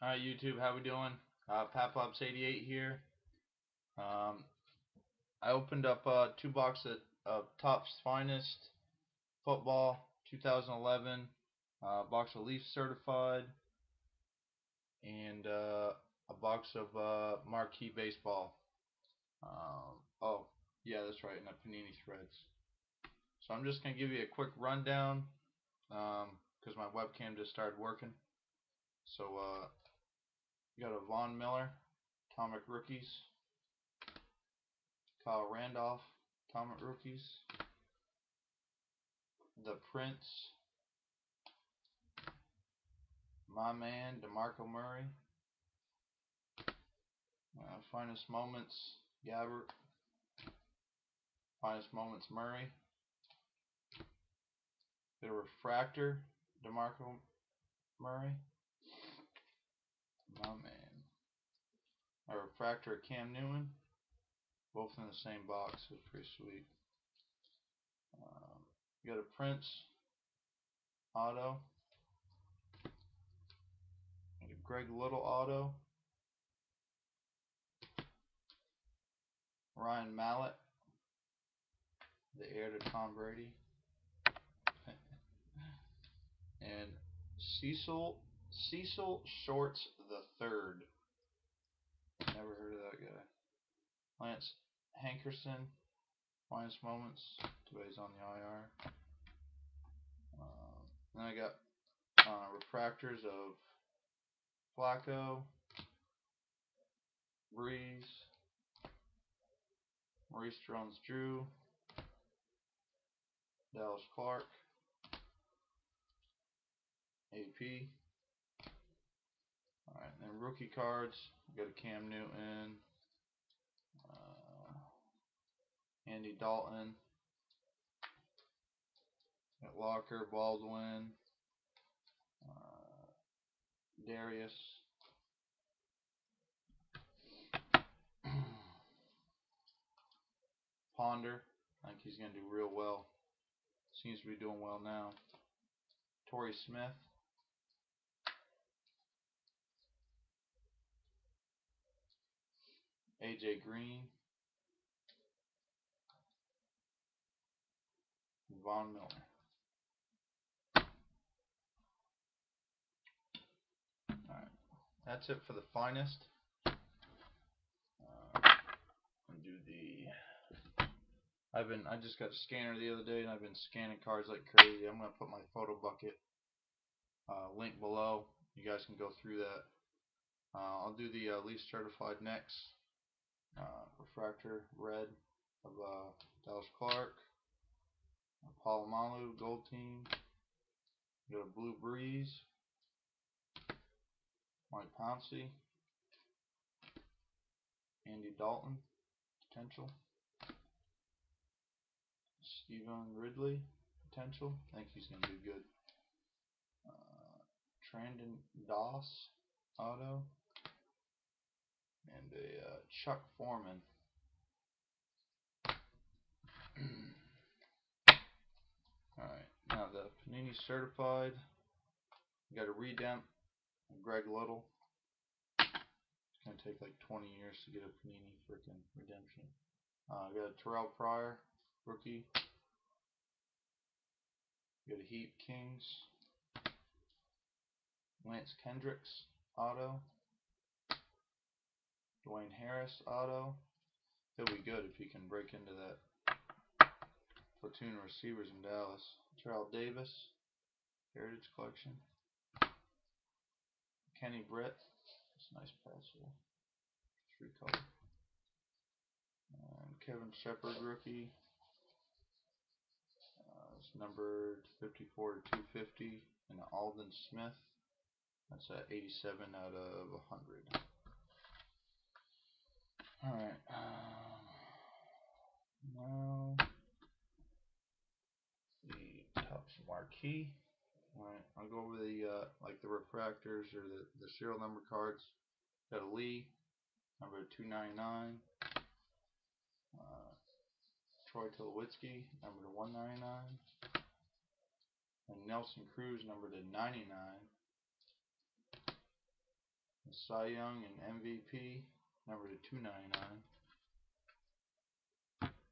Alright YouTube, how we doing? papalaps88 here. I opened up 2 boxes of Topps Finest Football 2011, box of Leaf Certified, and a box of Marquee Baseball. Oh, yeah, that's right, and a Panini Threads. So I'm just going to give you a quick rundown because my webcam just started working. So you got a Von Miller, Atomic Rookies, Kyle Randolph, Atomic Rookies, the Prince, my man DeMarco Murray, Finest Moments Gabbert, Finest Moments Murray, the Refractor DeMarco Murray, my man, a Refractor of Cam Newton, both in the same box. It's pretty sweet. You got a Prince auto, and a Greg Little auto, Ryan Mallett, the heir to Tom Brady, and Cecil Shorts the Third. Never heard of that guy. Lance Hankerson, Finest Moments. Today's on the IR. Then I got refractors of Flacco, Breeze, Maurice Jones-Drew, Dallas Clark, AP. Alright, and then rookie cards. We got a Cam Newton, Andy Dalton, got Locker, Baldwin, Darius, Ponder. I think he's going to do real well. Seems to be doing well now. Torrey Smith, AJ Green, and Von Miller. Alright, that's it for the Finest. Do the. I just got a scanner the other day, and I've been scanning cards like crazy. I'm gonna put my photo bucket link below. You guys can go through that. I'll do the Leaf Certified next. Refractor red of Dallas Clark, Palomalu Gold Team. Got a Blue Breeze, Mike Pouncey, Andy Dalton potential, Stevan Ridley potential. I think he's gonna do good. Trandon Doss auto, and a Chuck Foreman. Alright, now the Panini Certified. You got a Redemp, Greg Little. It's going to take like 20 years to get a Panini freaking redemption. Got a Terrell Pryor, rookie. Got a Heat Kings. Lance Kendricks, auto. Dwayne Harris, auto. He'll be good if he can break into that platoon of receivers in Dallas. Terrell Davis, Heritage Collection. Kenny Britt, that's a nice pass there. 3-color. And Kevin Shepard, rookie. It's numbered 54 to 250. And Alden Smith, that's at 87 out of 100. Alright, now the Topps Marquee. Alright, I'll go over the like the refractors or the serial number cards. Got a Lee, number 299. Troy Tulowitzki, number to 199. And Nelson Cruz, number to 99. Cy Young and MVP, number to 299.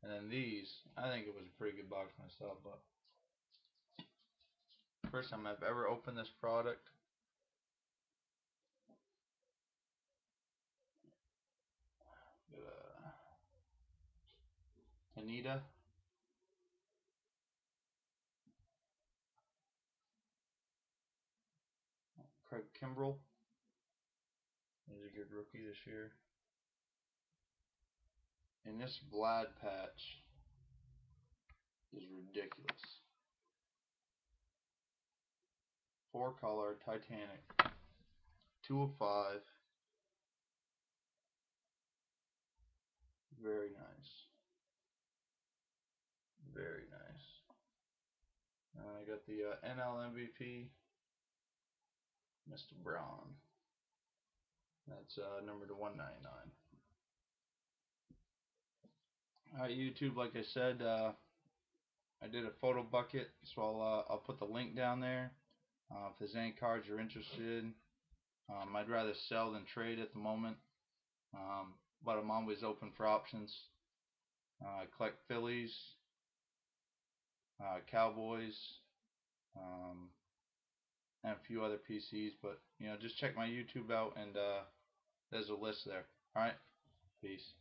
And then these, I think it was a pretty good box myself, but first time I've ever opened this product. Anita, Craig Kimbrell. He's a good rookie this year. And this Vlad patch is ridiculous. 4-color Titanic, 2 of 5. Very nice. Very nice. I got the NL MVP, Mr. Brown. That's number to 199. Alright, YouTube, like I said, I did a photo bucket, so I'll put the link down there. If there's any cards you're interested in, I'd rather sell than trade at the moment, but I'm always open for options. I collect Phillies, Cowboys, and a few other PCs, but just check my YouTube out, and there's a list there. Alright, peace.